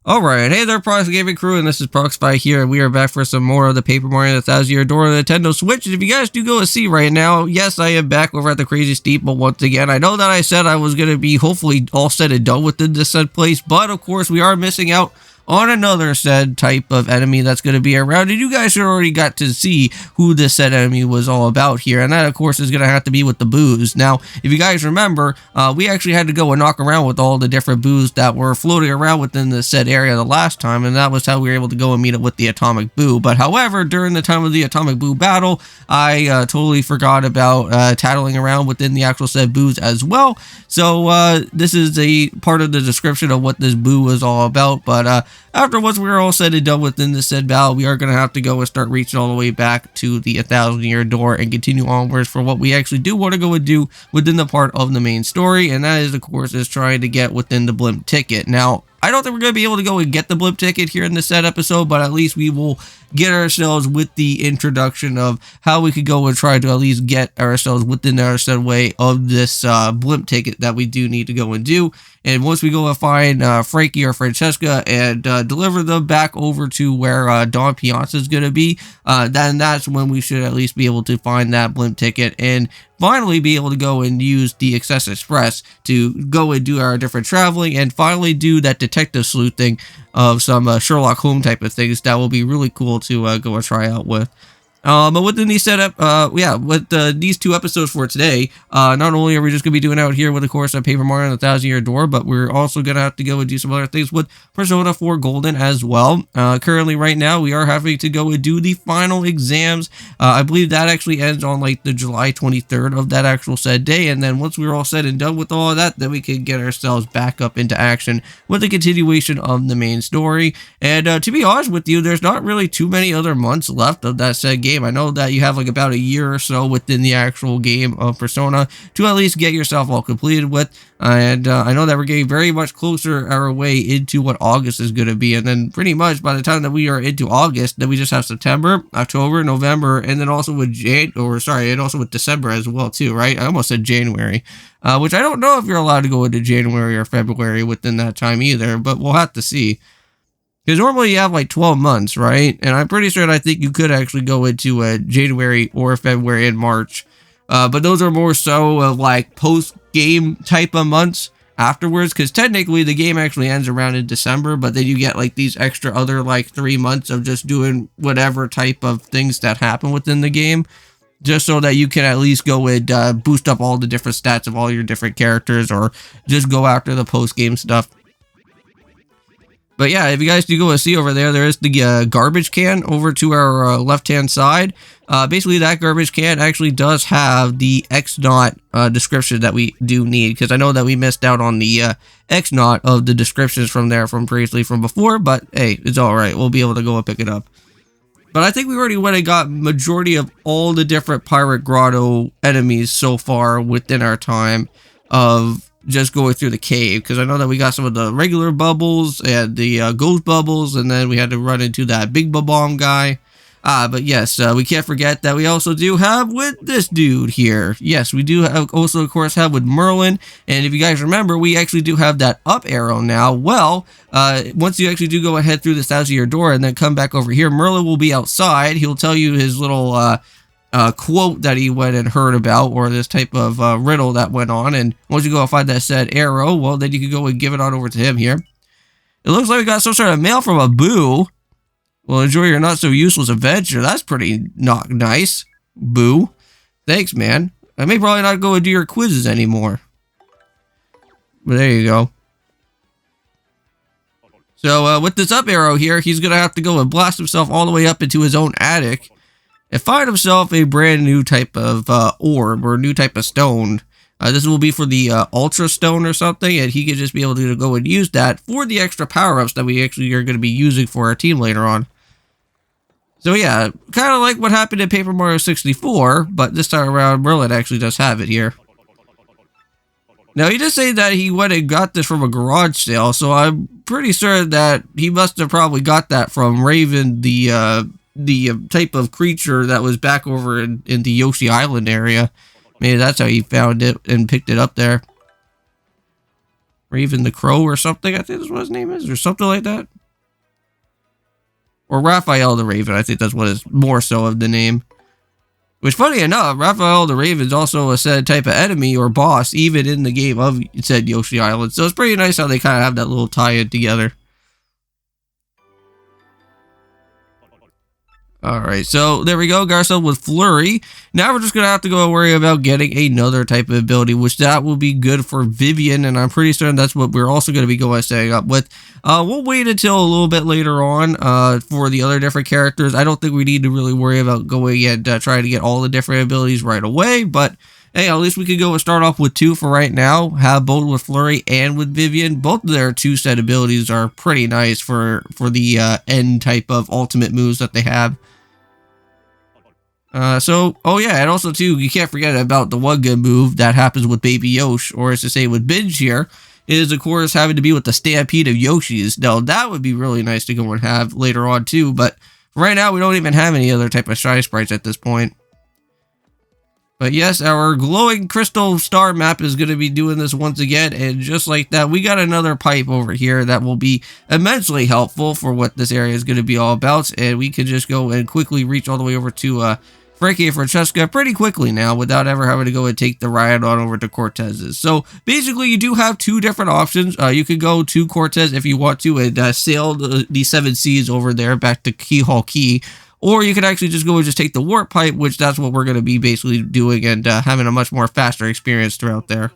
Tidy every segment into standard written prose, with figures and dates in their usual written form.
Alright, hey there Prox Gaming Crew, and this is Proxify here, and we are back for some more of the Paper Mario 1000-Year Door on the Nintendo Switch. And if you guys do go to see right now, yes, I am back over at the Crazy Steeple once again. I know that I said I was going to be hopefully all said and done with this said place, but of course we are missing out on another said type of enemy that's going to be around, and you guys already got to see who this said enemy was all about here, and that of course is going to have to be with the boos. Now, if you guys remember, we actually had to go and knock around with all the different boos that were floating around within the said area the last time, and that was how we were able to go and meet up with the atomic boo. But however, during the time of the atomic boo battle, I totally forgot about tattling around within the actual said boos as well. So this is a part of the description of what this boo was all about. But after once we're all said and done within the said battle, we are going to have to go and start reaching all the way back to the 1000-year door and continue onwards for what we actually do want to go and do within the part of the main story, and that is, of course, is trying to get within the blimp ticket. Now, I don't think we're going to be able to go and get the blimp ticket here in this said episode, but at least we will get ourselves with the introduction of how we could go and try to at least get ourselves within our said way of this blimp ticket that we do need to go and do. And once we go and find Frankie or Francesca and deliver them back over to where Don Piazza is going to be, then that's when we should at least be able to find that blimp ticket and finally be able to go and use the Access Express to go and do our different traveling and finally do that detective sleuthing of some Sherlock Holmes type of things that will be really cool to go and try out with. But within these setup, with these two episodes for today, not only are we just going to be doing out here with, of course, a Paper Mario and the 1000-Year Door, but we're also going to have to go and do some other things with Persona 4 Golden as well. Currently, right now, we are having to go and do the final exams. I believe that actually ends on, like, the July 23rd of that actual said day, and then once we're all said and done with all of that, then we can get ourselves back up into action with the continuation of the main story. And to be honest with you, there's not really too many other months left of that said game. I know that you have like about a year or so within the actual game of Persona to at least get yourself all completed with, and I know that we're getting very much closer our way into what August is going to be, and then pretty much by the time that we are into August, then we just have September, October, November, and then also with December as well too, right? I almost said January, which I don't know if you're allowed to go into January or February within that time either, but we'll have to see. Because normally you have like 12 months, right? And I'm pretty sure I think you could actually go into January or February and March. But those are more so like post-game type of months afterwards. Because technically the game actually ends around in December. But then you get like these extra other like 3 months of just doing whatever type of things that happen within the game. Just so that you can at least go and boost up all the different stats of all your different characters. Or just go after the post-game stuff. But yeah, if you guys do go and see over there, there is the garbage can over to our left-hand side. Basically, that garbage can actually does have the X-Naught description that we do need. Because I know that we missed out on the X-Naught of the descriptions from previously from before. But hey, it's alright. We'll be able to go and pick it up. But I think we already went and got majority of all the different Pirate Grotto enemies so far within our time of just going through the cave, because I know that we got some of the regular bubbles and the ghost bubbles, and then we had to run into that big bomb guy. But yes, we can't forget that we also do have with this dude here. Yes, we do have also, of course, have with Merlin, and if you guys remember, we actually do have that up arrow now. Well, once you actually do go ahead through this 1000-year door and then come back over here, Merlin will be outside. He'll tell you his little quote that he went and heard about, or this type of riddle that went on, and once you go and find that said arrow, well, then you can go and give it on over to him here. It looks like we got some sort of mail from a boo. Well, enjoy your not so useless adventure. That's pretty not nice, boo. Thanks, man. I may probably not go and do your quizzes anymore. But there you go. So with this up arrow here, he's gonna have to go and blast himself all the way up into his own attic and find himself a brand new type of orb or new type of stone. This will be for the Ultra Stone or something, and he can just be able to go and use that for the extra power-ups that we actually are going to be using for our team later on. So yeah, kind of like what happened in Paper Mario 64, but this time around, Merlin actually does have it here. Now, he did say that he went and got this from a garage sale, so I'm pretty sure that he must have probably got that from Raven, the type of creature that was back over in the Yoshi Island area. Maybe that's how he found it and picked it up there. Raven the Crow or something, I think that's what his name is, or something like that. Or Raphael the Raven, I think that's what is more so of the name. Which, funny enough, Raphael the Raven is also a said type of enemy or boss, even in the game of said Yoshi Island. So it's pretty nice how they kind of have that little tie-in together. Alright, so there we go, got ourselves with Flurry. Now we're just going to have to go worry about getting another type of ability, which that will be good for Vivian, and I'm pretty certain that's what we're also going to be setting up with. We'll wait until a little bit later on for the other different characters. I don't think we need to really worry about going and trying to get all the different abilities right away, but hey, at least we could go and start off with 2 for right now, have both with Flurry and with Vivian. Both of their 2 set abilities are pretty nice for the end type of ultimate moves that they have. Oh yeah, and also too, you can't forget about the one good move that happens with Baby Yosh, or as to say with Binge here, is of course having to be with the Stampede of Yoshis. Now that would be really nice to go and have later on too, but right now we don't even have any other type of Shy Sprites at this point. But yes, our glowing crystal star map is going to be doing this once again, and just like that, we got another pipe over here that will be immensely helpful for what this area is going to be all about, and we can just go and quickly reach all the way over to Frankie and Francesca pretty quickly now without ever having to go and take the ride on over to Cortez's. So basically you do have 2 different options. You could go to Cortez if you want to and sail the 7 seas over there back to Keyhole Key. Or you could actually just go and just take the warp pipe, which that's what we're going to be basically doing and having a much more faster experience throughout there.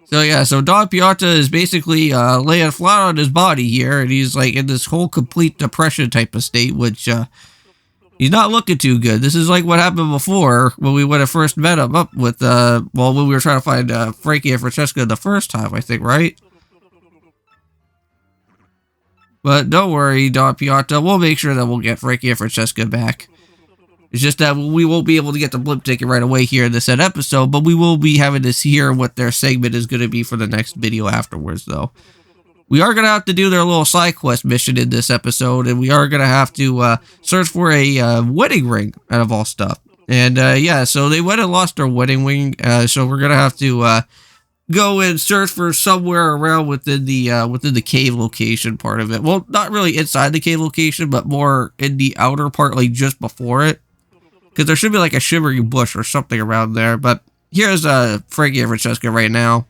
So yeah, so Don Pianta is basically laying flat on his body here, and he's like in this whole complete depression type of state, which he's not looking too good. This is like what happened before when we would have first met him up with, well, when we were trying to find Frankie and Francesca the first time, I think, right? But don't worry, Don Pianta, we'll make sure that we'll get Frankie and Francesca back. It's just that we won't be able to get the blimp ticket right away here in this episode, but we will be having to hear what their segment is going to be for the next video afterwards, though. We are going to have to do their little side quest mission in this episode, and we are going to have to search for a wedding ring out of all stuff. And yeah, so they went and lost their wedding ring, so we're going to have to go and search for somewhere around within the cave location part of it. Well, not really inside the cave location, but more in the outer part, like just before it. Because there should be like a shimmering bush or something around there. But here's Frankie and Francesca right now.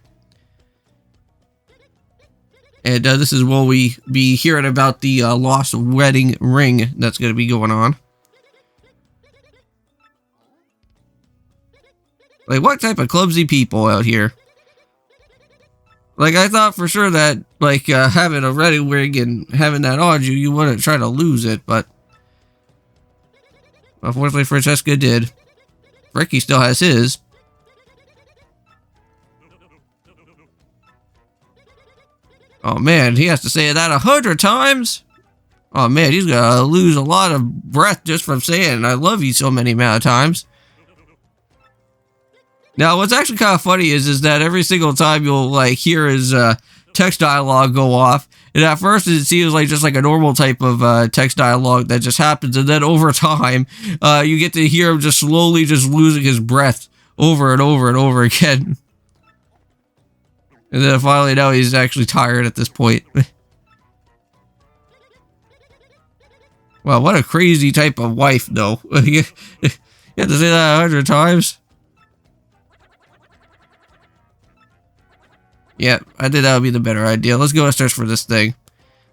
And this is where we be hearing about the lost wedding ring that's going to be going on. Like, what type of clumsy people out here? Like, I thought for sure that, like, having a wedding ring and having that on you, you wouldn't try to lose it, but unfortunately, Francesca did. Ricky still has his. Oh, man, he has to say that 100 times? Oh, man, he's gonna lose a lot of breath just from saying, I love you so many amount of times. Now, what's actually kind of funny is that every single time you'll, like, hear his text dialogue go off, and at first it seems like just like a normal type of text dialogue that just happens, and then over time, you get to hear him just slowly just losing his breath over and over and over again. And then finally now he's actually tired at this point. Wow, what a crazy type of wife, though. You have to say that 100 times? Yeah, I think that would be the better idea. Let's go and search for this thing.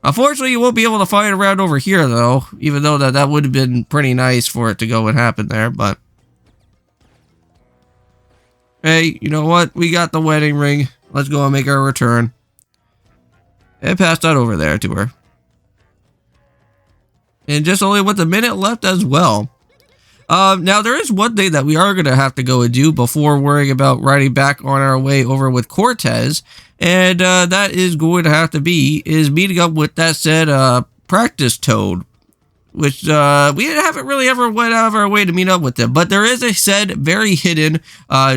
Unfortunately, you won't be able to find it around over here, though. Even though that would have been pretty nice for it to go and happen there, but... Hey, you know what? We got the wedding ring. Let's go and make our return. And pass that over there to her. And just only with a minute left as well. Now, there is one thing that we are going to have to go and do before worrying about riding back on our way over with Cortez. And that is going to have to be meeting up with that said practice toad. Which we haven't really ever went out of our way to meet up with them. But there is a said very hidden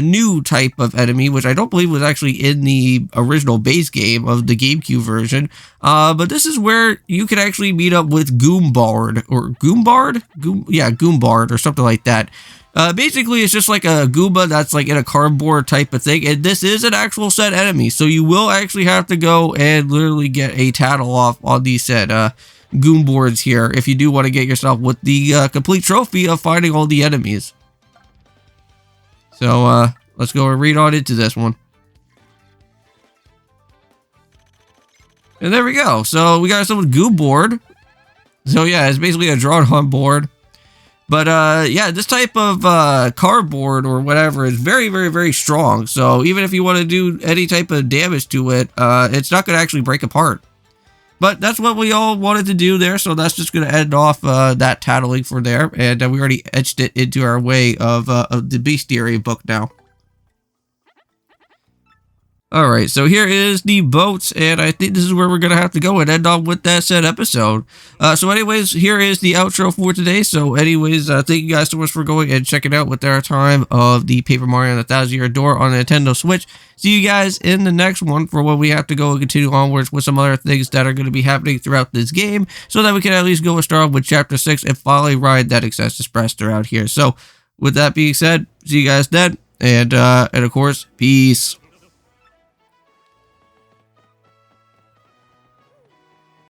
new type of enemy, which I don't believe was actually in the original base game of the GameCube version. But this is where you can actually meet up with Goombard, or Goombard? Goombard, or something like that. Basically, it's just like a Goomba that's like in a cardboard type of thing. And this is an actual set enemy. So you will actually have to go and literally get a tattle off on these said goon boards here if you do want to get yourself with the complete trophy of finding all the enemies. So let's go and read on into this one. And there we go. So we got ourselves a goon board. So yeah, it's basically a drawn on board. But yeah, this type of cardboard or whatever is very, very, very strong. So even if you want to do any type of damage to it, it's not going to actually break apart. But that's what we all wanted to do there. So that's just going to end off that tattling for there. And we already etched it into our way of the bestiary book now. Alright, so here is the boats, and I think this is where we're going to have to go and end on with that said episode. So anyways, here is the outro for today. So anyways, thank you guys so much for going and checking out with our time of the Paper Mario and the 1000-Year Door on the Nintendo Switch. See you guys in the next one for when we have to go and continue onwards with some other things that are going to be happening throughout this game, so that we can at least go and start with Chapter 6 and finally ride that Excess Express throughout here. So with that being said, see you guys then, and of course, peace.